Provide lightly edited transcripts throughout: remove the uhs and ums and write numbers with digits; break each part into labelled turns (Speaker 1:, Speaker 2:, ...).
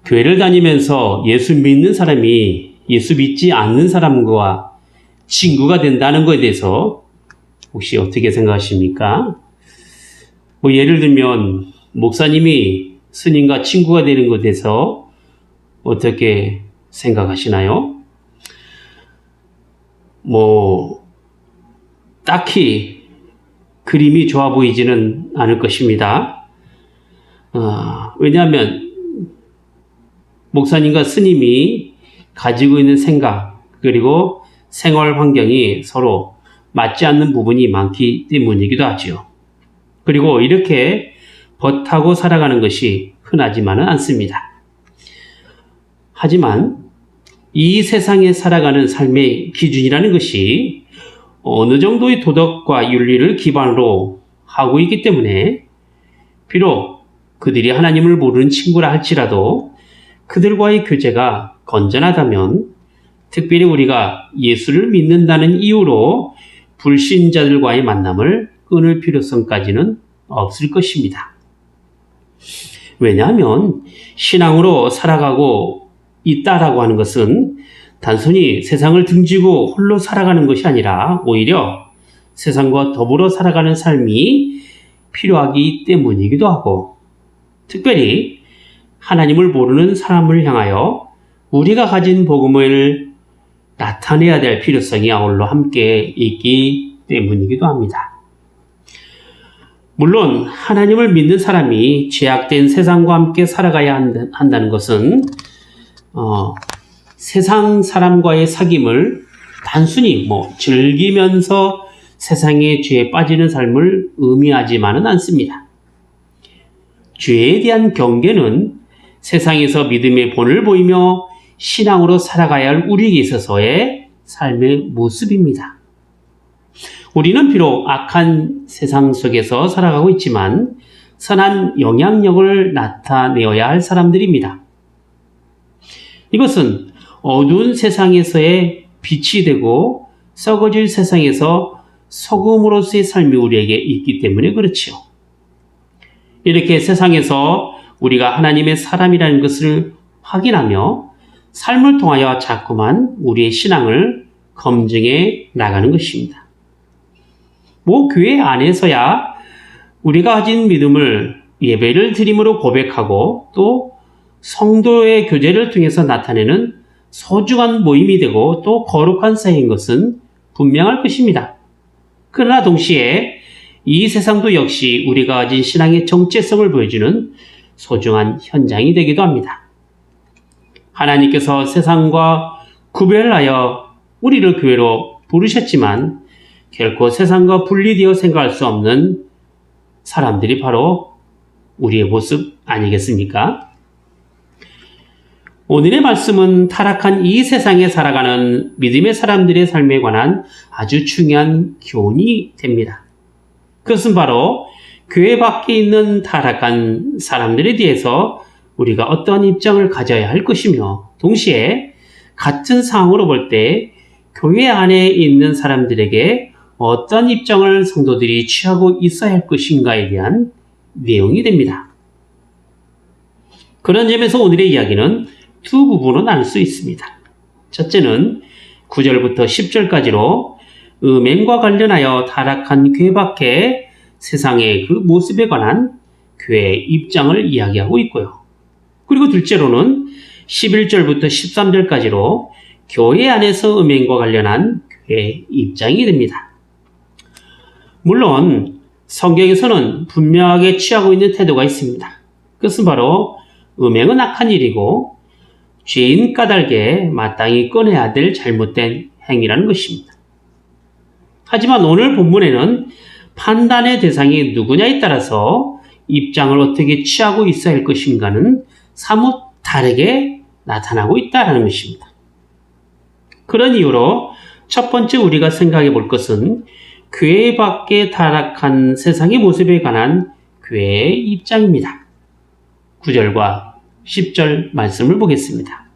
Speaker 1: 교회를 다니면서 예수 믿는 사람이 예수 믿지 않는 사람과 친구가 된다는 것에 대해서 혹시 어떻게 생각하십니까? 예를 들면 목사님이 스님과 친구가 되는 것에 대해서 어떻게 생각하시나요? 딱히 그림이 좋아 보이지는 않을 것입니다. 왜냐하면 목사님과 스님이 가지고 있는 생각 그리고 생활 환경이 서로 맞지 않는 부분이 많기 때문이기도 하죠. 그리고 이렇게 벗하고 살아가는 것이 흔하지만은 않습니다. 하지만 이 세상에 살아가는 삶의 기준이라는 것이 어느 정도의 도덕과 윤리를 기반으로 하고 있기 때문에 비록 그들이 하나님을 모르는 친구라 할지라도 그들과의 교제가 건전하다면 특별히 우리가 예수를 믿는다는 이유로 불신자들과의 만남을 끊을 필요성까지는 없을 것입니다. 왜냐하면 신앙으로 살아가고 있다라고 하는 것은 단순히 세상을 등지고 홀로 살아가는 것이 아니라 오히려 세상과 더불어 살아가는 삶이 필요하기 때문이기도 하고 특별히 하나님을 모르는 사람을 향하여 우리가 가진 복음을 나타내야 될 필요성이 아울러 함께 있기 때문이기도 합니다. 물론 하나님을 믿는 사람이 죄악된 세상과 함께 살아가야 한다는 것은 세상 사람과의 사귐을 단순히 즐기면서 세상의 죄에 빠지는 삶을 의미하지만은 않습니다. 죄에 대한 경계는 세상에서 믿음의 본을 보이며 신앙으로 살아가야 할 우리에게 있어서의 삶의 모습입니다. 우리는 비록 악한 세상 속에서 살아가고 있지만 선한 영향력을 나타내어야 할 사람들입니다. 이것은 어두운 세상에서의 빛이 되고 썩어질 세상에서 소금으로서의 삶이 우리에게 있기 때문에 그렇지요. 이렇게 세상에서 우리가 하나님의 사람이라는 것을 확인하며 삶을 통하여 자꾸만 우리의 신앙을 검증해 나가는 것입니다. 교회 안에서야 우리가 가진 믿음을 예배를 드림으로 고백하고 또 성도의 교제를 통해서 나타내는 소중한 모임이 되고 또 거룩한 사회인 것은 분명할 것입니다. 그러나 동시에 이 세상도 역시 우리가 가진 신앙의 정체성을 보여주는 소중한 현장이 되기도 합니다. 하나님께서 세상과 구별하여 우리를 교회로 부르셨지만 결코 세상과 분리되어 생각할 수 없는 사람들이 바로 우리의 모습 아니겠습니까? 오늘의 말씀은 타락한 이 세상에 살아가는 믿음의 사람들의 삶에 관한 아주 중요한 교훈이 됩니다. 그것은 바로 교회 밖에 있는 타락한 사람들에 대해서 우리가 어떠한 입장을 가져야 할 것이며 동시에 같은 상황으로 볼 때 교회 안에 있는 사람들에게 어떤 입장을 성도들이 취하고 있어야 할 것인가에 대한 내용이 됩니다. 그런 점에서 오늘의 이야기는 두 부분으로 나눌 수 있습니다. 첫째는 9절부터 10절까지로 음행과 관련하여 타락한 교회 밖의 세상의 그 모습에 관한 교회의 입장을 이야기하고 있고요. 그리고 둘째로는 11절부터 13절까지로 교회 안에서 음행과 관련한 교회의 입장이 됩니다. 물론 성경에서는 분명하게 취하고 있는 태도가 있습니다. 그것은 바로 음행은 악한 일이고 죄인 까닭에 마땅히 꺼내야 될 잘못된 행위라는 것입니다. 하지만 오늘 본문에는 판단의 대상이 누구냐에 따라서 입장을 어떻게 취하고 있어야 할 것인가는 사뭇 다르게 나타나고 있다는 것입니다. 그런 이유로 첫 번째 우리가 생각해 볼 것은 교회 밖에 타락한 세상의 모습에 관한 교회의 입장입니다. 9절과 10절 말씀을 보겠습니다.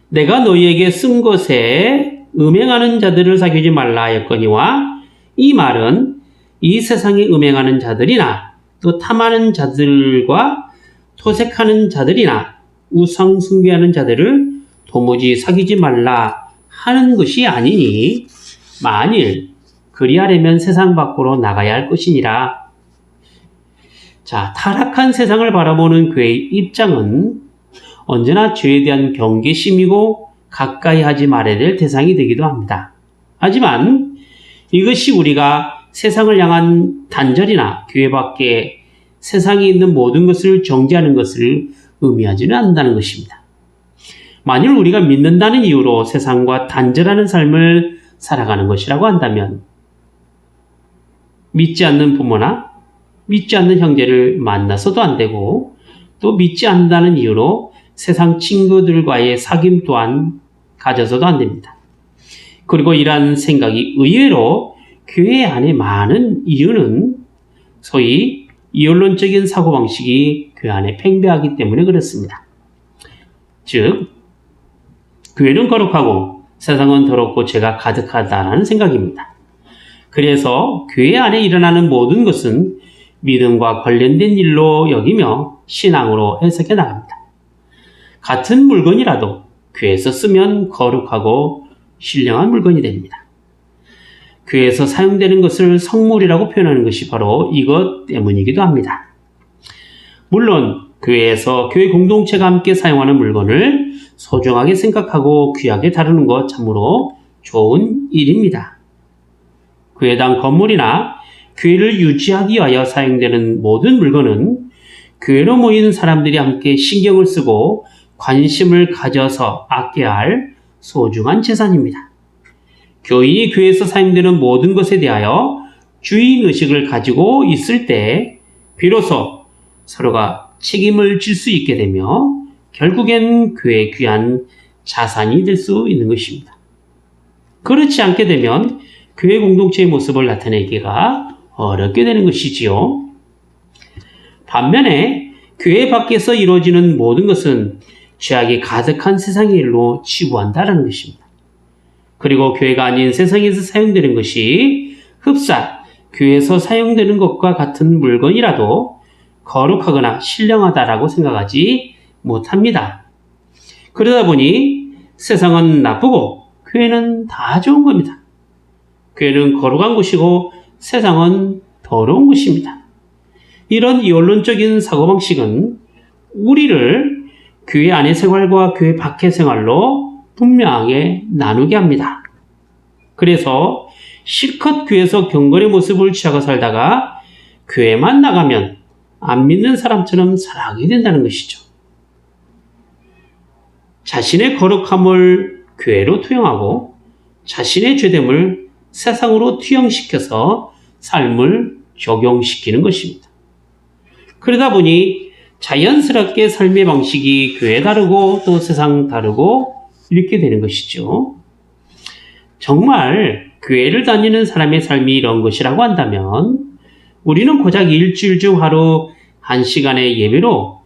Speaker 1: 내가 너희에게 쓴 것에 음행하는 자들을 사귀지 말라 하였거니와 이 말은 이 세상에 음행하는 자들이나 또 탐하는 자들과 토색하는 자들이나 우상 숭배하는 자들을 도무지 사귀지 말라 하는 것이 아니니 만일 그리하려면 세상 밖으로 나가야 할 것이니라. 자, 타락한 세상을 바라보는 그의 입장은 언제나 죄에 대한 경계심이고 가까이 하지 말아야 될 대상이 되기도 합니다. 하지만 이것이 우리가 세상을 향한 단절이나 교회 밖에 세상에 있는 모든 것을 정죄하는 것을 의미하지는 않는다는 것입니다. 만일 우리가 믿는다는 이유로 세상과 단절하는 삶을 살아가는 것이라고 한다면 믿지 않는 부모나 믿지 않는 형제를 만나서도 안 되고 또 믿지 않는다는 이유로 세상 친구들과의 사귐 또한 가져서도 안 됩니다. 그리고 이러한 생각이 의외로 교회 안에 많은 이유는 소위 이원론적인 사고방식이 교회 안에 팽배하기 때문에 그렇습니다. 즉, 교회는 거룩하고 세상은 더럽고 죄가 가득하다라는 생각입니다. 그래서 교회 안에 일어나는 모든 것은 믿음과 관련된 일로 여기며 신앙으로 해석해 나갑니다. 같은 물건이라도 교회에서 쓰면 거룩하고 신령한 물건이 됩니다. 교회에서 사용되는 것을 성물이라고 표현하는 것이 바로 이것 때문이기도 합니다. 물론 교회에서 교회 공동체가 함께 사용하는 물건을 소중하게 생각하고 귀하게 다루는 것 참으로 좋은 일입니다. 교회당 건물이나 교회를 유지하기 위하여 사용되는 모든 물건은 교회로 모이는 사람들이 함께 신경을 쓰고 관심을 가져서 아껴야 할 소중한 재산입니다. 교인이 교회에서 사용되는 모든 것에 대하여 주인의식을 가지고 있을 때 비로소 서로가 책임을 질 수 있게 되며 결국엔 교회의 귀한 자산이 될 수 있는 것입니다. 그렇지 않게 되면 교회 공동체의 모습을 나타내기가 어렵게 되는 것이지요. 반면에 교회 밖에서 이루어지는 모든 것은 죄악이 가득한 세상의 일로 치부한다는 것입니다. 그리고 교회가 아닌 세상에서 사용되는 것이 흡사 교회에서 사용되는 것과 같은 물건이라도 거룩하거나 신령하다라고 생각하지 못합니다. 그러다 보니 세상은 나쁘고 교회는 다 좋은 겁니다. 교회는 거룩한 곳이고 세상은 더러운 곳입니다. 이런 이원론적인 사고방식은 우리를 교회 안의 생활과 교회 밖의 생활로 분명하게 나누게 합니다. 그래서 실컷 교회에서 경건의 모습을 취하고 살다가 교회만 나가면 안 믿는 사람처럼 살아가게 된다는 것이죠. 자신의 거룩함을 교회로 투영하고 자신의 죄됨을 세상으로 투영시켜서 삶을 적용시키는 것입니다. 그러다 보니 자연스럽게 삶의 방식이 교회 다르고 또 세상 다르고 이렇게 되는 것이죠. 정말 교회를 다니는 사람의 삶이 이런 것이라고 한다면 우리는 고작 일주일 중 하루 1시간의 예배로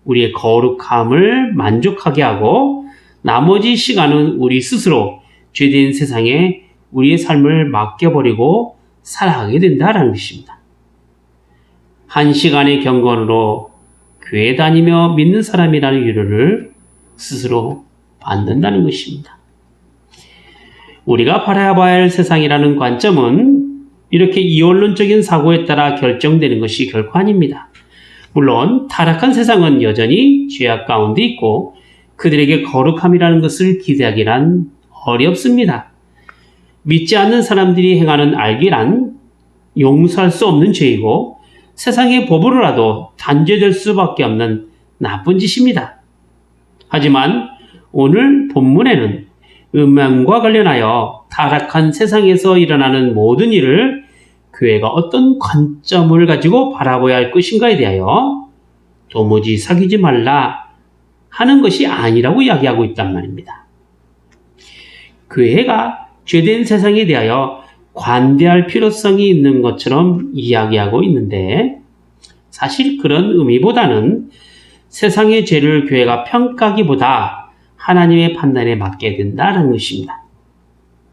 Speaker 1: 우리의 거룩함을 만족하게 하고 나머지 시간은 우리 스스로 죄된 세상에 우리의 삶을 맡겨버리고 살아가게 된다는 것입니다. 1시간의 경건으로 교회 다니며 믿는 사람이라는 위로를 스스로 받는다는 것입니다. 우리가 바라봐야 할 세상이라는 관점은 이렇게 이원론적인 사고에 따라 결정되는 것이 결코 아닙니다. 물론 타락한 세상은 여전히 죄악 가운데 있고 그들에게 거룩함이라는 것을 기대하기란 어렵습니다. 믿지 않는 사람들이 행하는 알기란 용서할 수 없는 죄이고 세상의 법으로라도 단죄될 수밖에 없는 나쁜 짓입니다. 하지만 오늘 본문에는 음행과 관련하여 타락한 세상에서 일어나는 모든 일을 교회가 어떤 관점을 가지고 바라봐야 할 것인가에 대하여 도무지 사귀지 말라 하는 것이 아니라고 이야기하고 있단 말입니다. 교회가 죄된 세상에 대하여 관대할 필요성이 있는 것처럼 이야기하고 있는데 사실 그런 의미보다는 세상의 죄를 교회가 평가하기보다 하나님의 판단에 맡게 된다는 것입니다.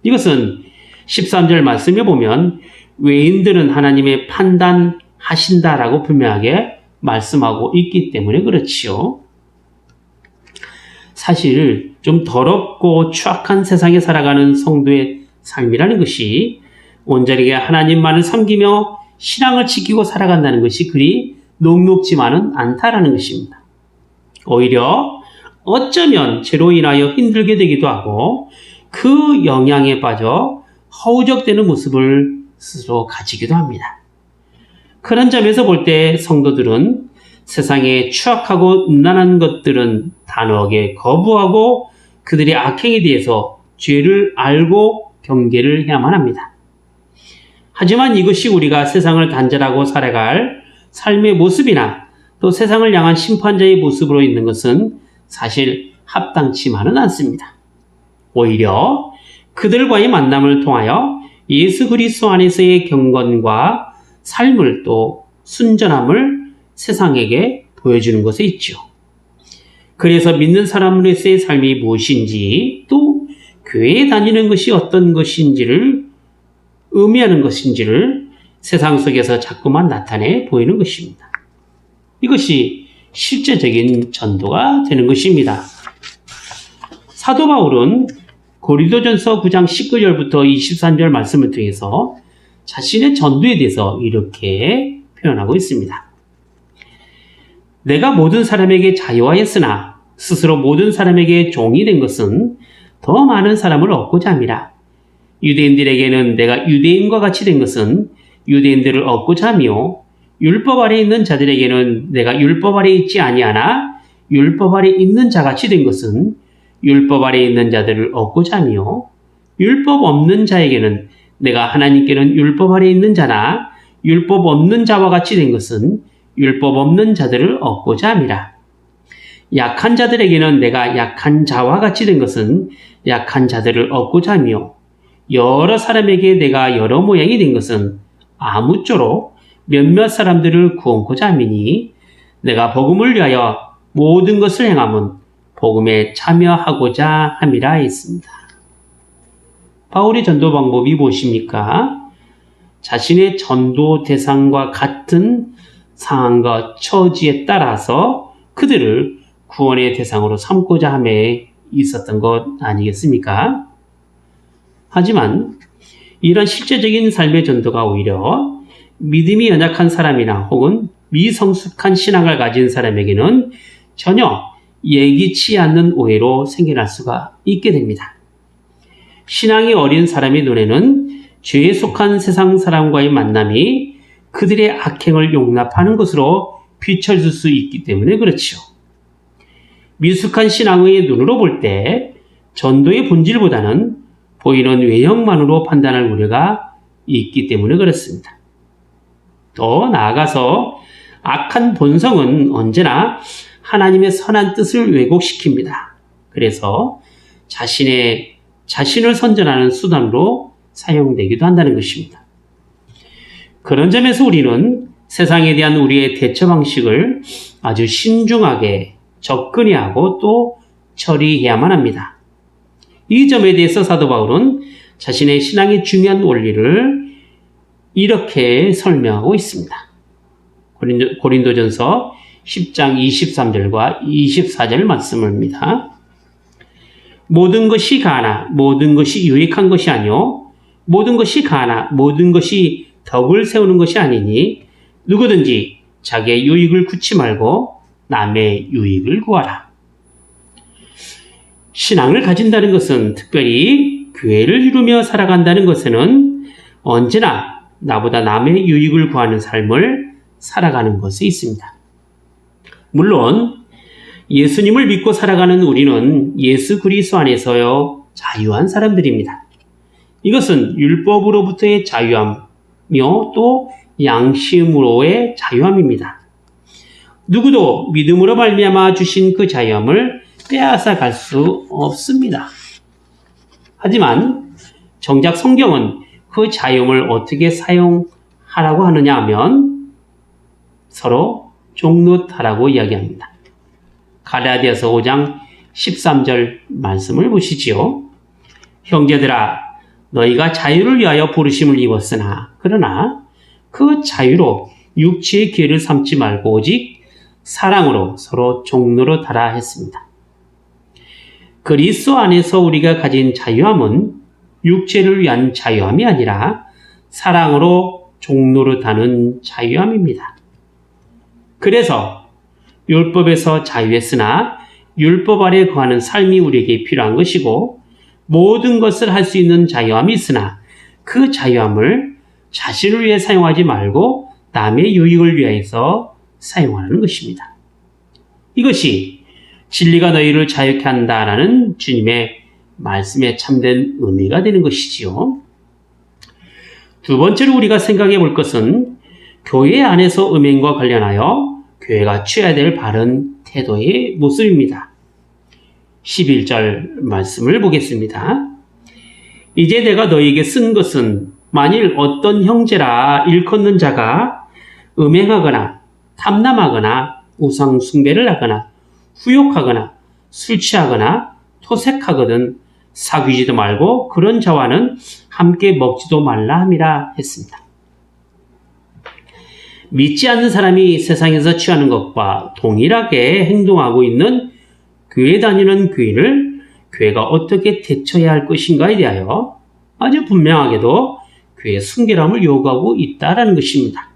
Speaker 1: 이것은 13절 말씀에 보면 외인들은 하나님의 판단하신다라고 분명하게 말씀하고 있기 때문에 그렇지요. 사실 좀 더럽고 추악한 세상에 살아가는 성도의 삶이라는 것이 온전하게 하나님만을 섬기며 신앙을 지키고 살아간다는 것이 그리 녹록지만은 않다라는 것입니다. 오히려 어쩌면 죄로 인하여 힘들게 되기도 하고 그 영향에 빠져 허우적대는 모습을 스스로 가지기도 합니다. 그런 점에서 볼 때 성도들은 세상에 추악하고 음란한 것들은 단호하게 거부하고 그들의 악행에 대해서 죄를 알고 경계를 해야만 합니다. 하지만 이것이 우리가 세상을 단절하고 살아갈 삶의 모습이나 또 세상을 향한 심판자의 모습으로 있는 것은 사실 합당치만은 않습니다. 오히려 그들과의 만남을 통하여 예수 그리스도 안에서의 경건과 삶을 또 순전함을 세상에게 보여주는 것에 있죠. 그래서 믿는 사람으로서의 삶이 무엇인지 또 교회에 다니는 것이 어떤 것인지를 의미하는 것인지를 세상 속에서 자꾸만 나타내 보이는 것입니다. 이것이 실제적인 전도가 되는 것입니다. 사도 바울은 고린도전서 9장 19절부터 23절 말씀을 통해서 자신의 전도에 대해서 이렇게 표현하고 있습니다. 내가 모든 사람에게 자유하였으나 스스로 모든 사람에게 종이 된 것은 더 많은 사람을 얻고자 함이라. 유대인들에게는 내가 유대인과 같이 된 것은 유대인들을 얻고자 하며 율법 아래 있는 자들에게는 내가 율법 아래 있지 아니하나 율법 아래 있는 자같이 된 것은 율법 아래 있는 자들을 얻고자 하며 율법 없는 자에게는 내가 하나님께는 율법 아래 있는 자나 율법 없는 자와 같이 된 것은 율법 없는 자들을 얻고자 함이라. 약한 자들에게는 내가 약한 자와 같이 된 것은 약한 자들을 얻고자 하며 여러 사람에게 내가 여러 모양이 된 것은 아무쪼록 몇몇 사람들을 구원코자 함이니 내가 복음을 위하여 모든 것을 행함은 복음에 참여하고자 함이라 했습니다. 바울의 전도 방법이 무엇입니까? 자신의 전도 대상과 같은 상황과 처지에 따라서 그들을 구원의 대상으로 삼고자 함에 있었던 것 아니겠습니까? 하지만 이런 실제적인 삶의 전도가 오히려 믿음이 연약한 사람이나 혹은 미성숙한 신앙을 가진 사람에게는 전혀 예기치 않는 오해로 생겨날 수가 있게 됩니다. 신앙이 어린 사람의 눈에는 죄에 속한 세상 사람과의 만남이 그들의 악행을 용납하는 것으로 비춰질 수 있기 때문에 그렇죠. 미숙한 신앙의 눈으로 볼 때 전도의 본질보다는 보이는 외형만으로 판단할 우려가 있기 때문에 그렇습니다. 더 나아가서 악한 본성은 언제나 하나님의 선한 뜻을 왜곡시킵니다. 그래서 자신을 선전하는 수단으로 사용되기도 한다는 것입니다. 그런 점에서 우리는 세상에 대한 우리의 대처 방식을 아주 신중하게 접근해야 하고 또 처리해야만 합니다. 이 점에 대해서 사도 바울은 자신의 신앙의 중요한 원리를 이렇게 설명하고 있습니다. 고린도전서 10장 23절과 24절 말씀입니다. 모든 것이 가하나 모든 것이 유익한 것이 아니요 모든 것이 가하나 모든 것이 덕을 세우는 것이 아니니 누구든지 자기의 유익을 구치 말고 남의 유익을 구하라. 신앙을 가진다는 것은 특별히 교회를 이루며 살아간다는 것에는 언제나 나보다 남의 유익을 구하는 삶을 살아가는 것이 있습니다. 물론 예수님을 믿고 살아가는 우리는 예수 그리스도 안에서요 자유한 사람들입니다. 이것은 율법으로부터의 자유함이며 또 양심으로의 자유함입니다. 누구도 믿음으로 말미암아 주신 그 자유함을 빼앗아 갈 수 없습니다. 하지만 정작 성경은 그 자유함을 어떻게 사용하라고 하느냐 하면 서로 종노하라고 이야기합니다. 갈라디아서 5장 13절 말씀을 보시지요. 형제들아 너희가 자유를 위하여 부르심을 입었으나 그러나 그 자유로 육체의 기회를 삼지 말고 오직 사랑으로 서로 종노릇하라 했습니다. 그리스도 안에서 우리가 가진 자유함은 육체를 위한 자유함이 아니라 사랑으로 종노릇하는 자유함입니다. 그래서 율법에서 자유했으나 율법 아래 거하는 삶이 우리에게 필요한 것이고 모든 것을 할 수 있는 자유함이 있으나 그 자유함을 자신을 위해 사용하지 말고 남의 유익을 위해서 사용하는 것입니다. 이것이 진리가 너희를 자유케 한다라는 주님의 말씀에 참된 의미가 되는 것이지요. 두 번째로 우리가 생각해 볼 것은 교회 안에서 음행과 관련하여 교회가 취해야 될 바른 태도의 모습입니다. 11절 말씀을 보겠습니다. 이제 내가 너희에게 쓴 것은 만일 어떤 형제라 일컫는 자가 음행하거나 탐남하거나 우상 숭배를 하거나 후욕하거나 술 취하거나 토색하거든 사귀지도 말고 그런 자와는 함께 먹지도 말라 함이라 했습니다. 믿지 않는 사람이 세상에서 취하는 것과 동일하게 행동하고 있는 교회 다니는 교인을 교회가 어떻게 대처해야 할 것인가에 대하여 아주 분명하게도 교회의 순결함을 요구하고 있다는 것입니다.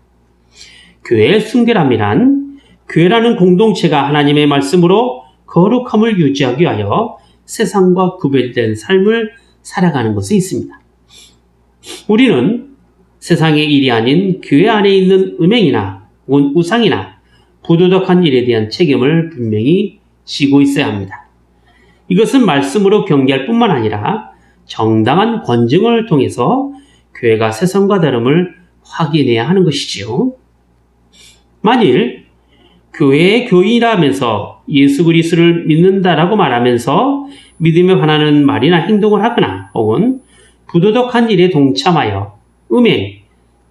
Speaker 1: 교회의 순결함이란 교회라는 공동체가 하나님의 말씀으로 거룩함을 유지하기 위하여 세상과 구별된 삶을 살아가는 것에 있습니다. 우리는 세상의 일이 아닌 교회 안에 있는 음행이나 우상이나 부도덕한 일에 대한 책임을 분명히 지고 있어야 합니다. 이것은 말씀으로 경계할 뿐만 아니라 정당한 권증을 통해서 교회가 세상과 다름을 확인해야 하는 것이지요. 만일 교회의 교인이라면서 예수 그리스도를 믿는다라고 말하면서 믿음에 반하는 말이나 행동을 하거나 혹은 부도덕한 일에 동참하여 음행,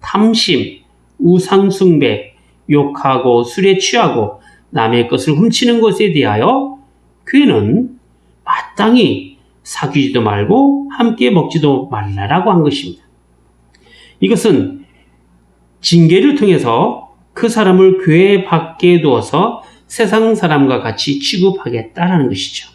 Speaker 1: 탐심, 우상숭배, 욕하고 술에 취하고 남의 것을 훔치는 것에 대하여 교회는 마땅히 사귀지도 말고 함께 먹지도 말라라고 한 것입니다. 이것은 징계를 통해서 그 사람을 교회 밖에 두어서 세상 사람과 같이 취급하겠다라는 것이죠.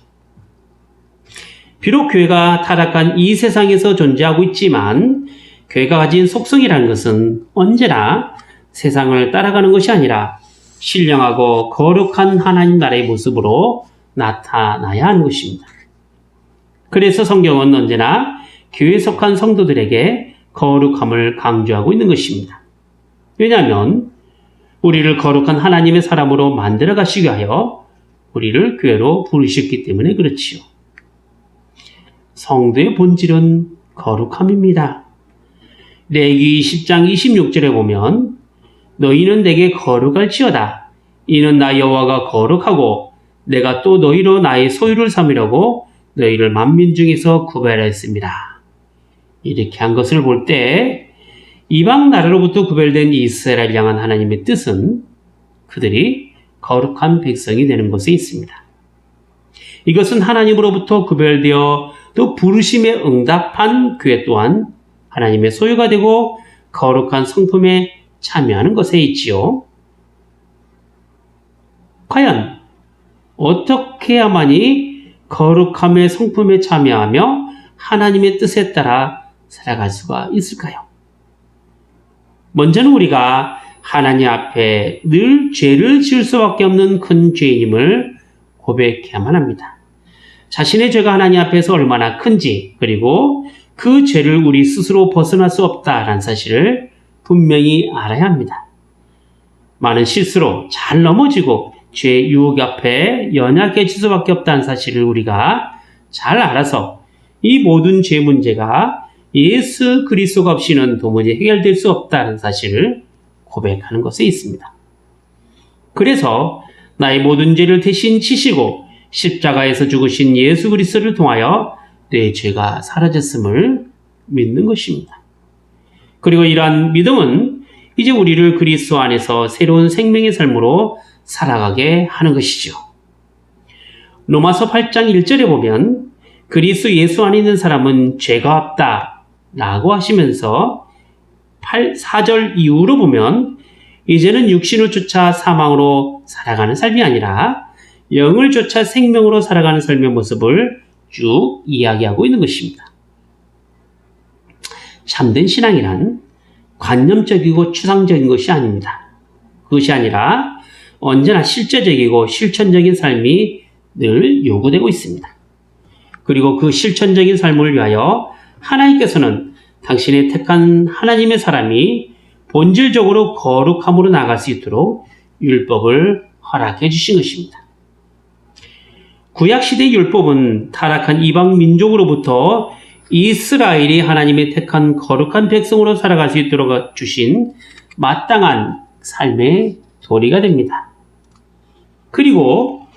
Speaker 1: 비록 교회가 타락한 이 세상에서 존재하고 있지만 교회가 가진 속성이라는 것은 언제나 세상을 따라가는 것이 아니라 신령하고 거룩한 하나님 나라의 모습으로 나타나야 하는 것입니다. 그래서 성경은 언제나 교회에 속한 성도들에게 거룩함을 강조하고 있는 것입니다. 왜냐하면 우리를 거룩한 하나님의 사람으로 만들어 가시기 위하여 우리를 교회로 부르셨기 때문에 그렇지요. 성도의 본질은 거룩함입니다. 레위기 10장 26절에 보면 너희는 내게 거룩할지어다. 이는 나 여호와가 거룩하고 내가 또 너희로 나의 소유를 삼으려고 너희를 만민 중에서 구별하였습니다. 이렇게 한 것을 볼 때 이방 나라로부터 구별된 이스라엘을 향한 하나님의 뜻은 그들이 거룩한 백성이 되는 것에 있습니다. 이것은 하나님으로부터 구별되어 또 부르심에 응답한 교회 또한 하나님의 소유가 되고 거룩한 성품에 참여하는 것에 있지요. 과연 어떻게 해야만이 거룩함의 성품에 참여하며 하나님의 뜻에 따라 살아갈 수가 있을까요? 먼저는 우리가 하나님 앞에 늘 죄를 지을 수밖에 없는 큰 죄인임을 고백해야만 합니다. 자신의 죄가 하나님 앞에서 얼마나 큰지 그리고 그 죄를 우리 스스로 벗어날 수 없다라는 사실을 분명히 알아야 합니다. 많은 실수로 잘 넘어지고 죄의 유혹 앞에 연약해질 수밖에 없다는 사실을 우리가 잘 알아서 이 모든 죄 문제가 예수 그리스도가 없이는 도무지 해결될 수 없다는 사실을 고백하는 것에 있습니다. 그래서 나의 모든 죄를 대신 지시고 십자가에서 죽으신 예수 그리스도를 통하여 내 죄가 사라졌음을 믿는 것입니다. 그리고 이러한 믿음은 이제 우리를 그리스도 안에서 새로운 생명의 삶으로 살아가게 하는 것이죠. 로마서 8장 1절에 보면 그리스도 예수 안에 있는 사람은 죄가 없다 라고 하시면서 4절 이후로 보면 이제는 육신을 쫓아 사망으로 살아가는 삶이 아니라 영을 쫓아 생명으로 살아가는 삶의 모습을 쭉 이야기하고 있는 것입니다. 참된 신앙이란 관념적이고 추상적인 것이 아닙니다. 그것이 아니라 언제나 실제적이고 실천적인 삶이 늘 요구되고 있습니다. 그리고 그 실천적인 삶을 위하여 하나님께서는 당신의 택한 하나님의 사람이 본질적으로 거룩함으로 나갈 수 있도록 율법을 허락해 주신 것입니다. 구약시대 율법은 타락한 이방 민족으로부터 이스라엘이 하나님의 택한 거룩한 백성으로 살아갈 수 있도록 주신 마땅한 삶의 도리가 됩니다. 그리고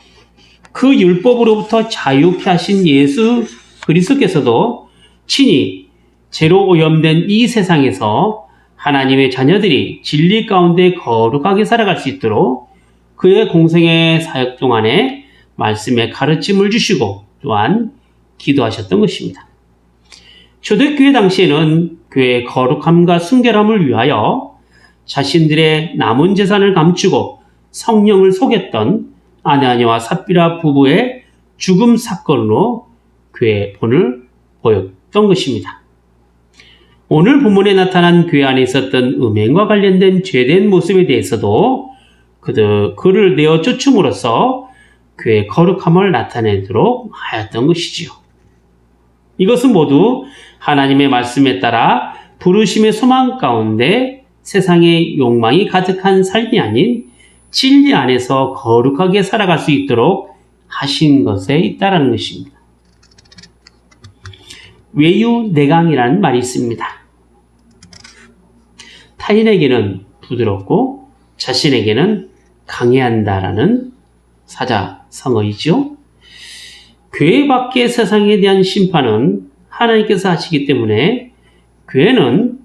Speaker 1: 그 율법으로부터 자유케 하신 예수 그리스도께서도 친히 죄로 오염된 이 세상에서 하나님의 자녀들이 진리 가운데 거룩하게 살아갈 수 있도록 그의 공생의 사역 동안에 말씀의 가르침을 주시고 또한 기도하셨던 것입니다. 초대교회 당시에는 교회의 거룩함과 순결함을 위하여 자신들의 남은 재산을 감추고 성령을 속였던 아나니아와 삽비라 부부의 죽음 사건으로 교회의 본을 보였던 것입니다. 오늘 본문에 나타난 교회 안에 있었던 음행과 관련된 죄된 모습에 대해서도 그를 내어 쫓음으로써 교회의 거룩함을 나타내도록 하였던 것이지요. 이것은 모두 하나님의 말씀에 따라 부르심의 소망 가운데 세상의 욕망이 가득한 삶이 아닌 진리 안에서 거룩하게 살아갈 수 있도록 하신 것에 있다라는 것입니다. 외유내강이라는 말이 있습니다. 타인에게는 부드럽고 자신에게는 강해야 한다라는 사자성어이죠. 교회 밖의 세상에 대한 심판은 하나님께서 하시기 때문에 교회는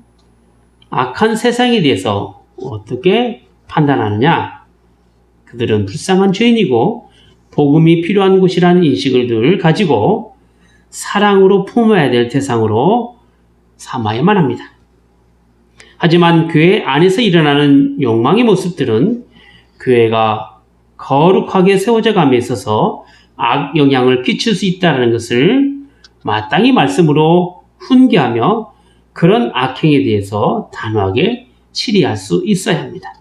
Speaker 1: 악한 세상에 대해서 어떻게 판단하느냐? 그들은 불쌍한 죄인이고 복음이 필요한 곳이라는 인식을 늘 가지고 사랑으로 품어야 될 대상으로 삼아야만 합니다. 하지만 교회 안에서 일어나는 욕망의 모습들은 교회가 거룩하게 세워져 감에 있어서 악 영향을 끼칠 수 있다는 것을 마땅히 말씀으로 훈계하며 그런 악행에 대해서 단호하게 치리할 수 있어야 합니다.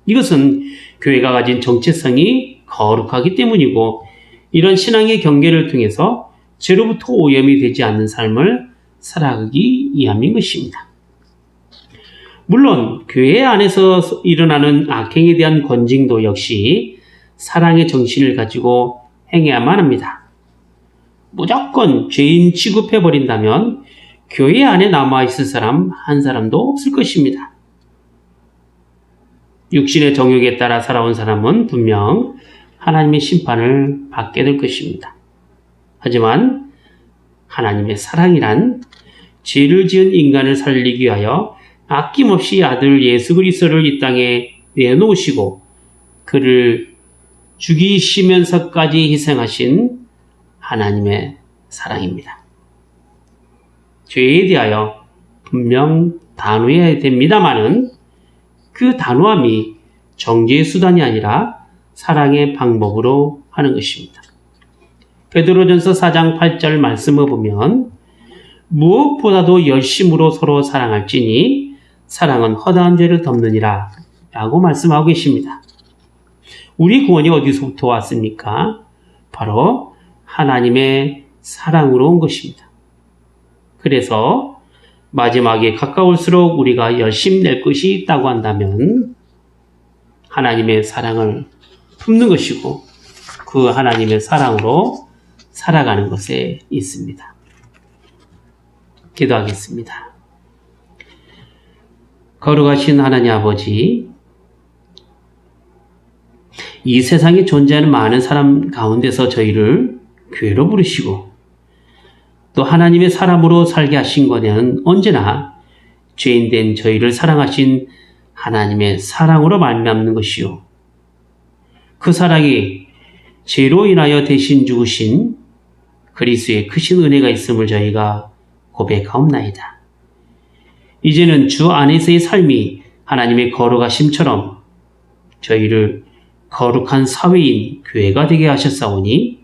Speaker 1: 이것은 교회가 가진 정체성이 거룩하기 때문이고 이런 신앙의 경계를 통해서 죄로부터 오염이 되지 않는 삶을 살아가기 위함인 것입니다. 물론 교회 안에서 일어나는 악행에 대한 권징도 역시 사랑의 정신을 가지고 행해야만 합니다. 무조건 죄인 취급해버린다면 교회 안에 남아있을 사람 한 사람도 없을 것입니다. 육신의 정욕에 따라 살아온 사람은 분명 하나님의 심판을 받게 될 것입니다. 하지만 하나님의 사랑이란 죄를 지은 인간을 살리기 위하여 아낌없이 아들 예수 그리스도를 이 땅에 내놓으시고 그를 죽이시면서까지 희생하신 하나님의 사랑입니다. 죄에 대하여 분명 단호해야 됩니다마는 그 단호함이 정죄의 수단이 아니라 사랑의 방법으로 하는 것입니다. 베드로전서 4장 8절 말씀을 보면 무엇보다도 열심으로 서로 사랑할지니 사랑은 허다한 죄를 덮느니라 라고 말씀하고 계십니다. 우리 구원이 어디서부터 왔습니까? 바로 하나님의 사랑으로 온 것입니다. 그래서 마지막에 가까울수록 우리가 열심 낼 것이 있다고 한다면 하나님의 사랑을 품는 것이고 그 하나님의 사랑으로 살아가는 것에 있습니다. 기도하겠습니다. 거룩하신 하나님 아버지, 이 세상에 존재하는 많은 사람 가운데서 저희를 교회로 부르시고 또 하나님의 사람으로 살게 하신 것은 언제나 죄인된 저희를 사랑하신 하나님의 사랑으로 말미암는 것이요. 그 사랑이 죄로 인하여 대신 죽으신 그리스도의 크신 은혜가 있음을 저희가 고백하옵나이다. 이제는 주 안에서의 삶이 하나님의 거룩하심처럼 저희를 거룩한 사회인 교회가 되게 하셨사오니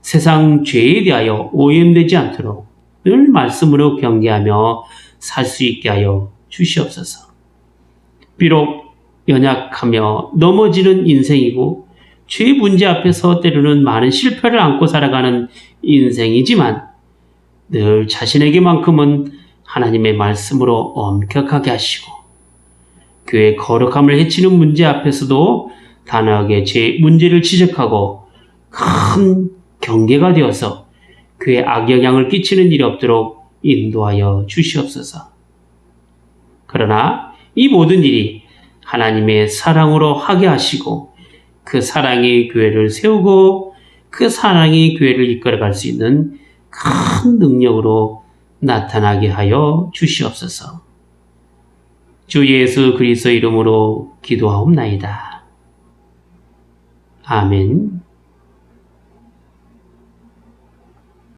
Speaker 1: 세상 죄에 대하여 오염되지 않도록 늘 말씀으로 경계하며 살 수 있게 하여 주시옵소서. 비록 연약하며 넘어지는 인생이고 죄의 문제 앞에서 때로는 많은 실패를 안고 살아가는 인생이지만 늘 자신에게만큼은 하나님의 말씀으로 엄격하게 하시고 교회의 거룩함을 해치는 문제 앞에서도 단호하게 제 문제를 지적하고 큰 경계가 되어서 교회에 악영향을 끼치는 일이 없도록 인도하여 주시옵소서. 그러나 이 모든 일이 하나님의 사랑으로 하게 하시고 그 사랑이 교회를 세우고 그 사랑이 교회를 이끌어갈 수 있는 큰 능력으로 나타나게 하여 주시옵소서. 주 예수 그리스도 이름으로 기도하옵나이다. 아멘.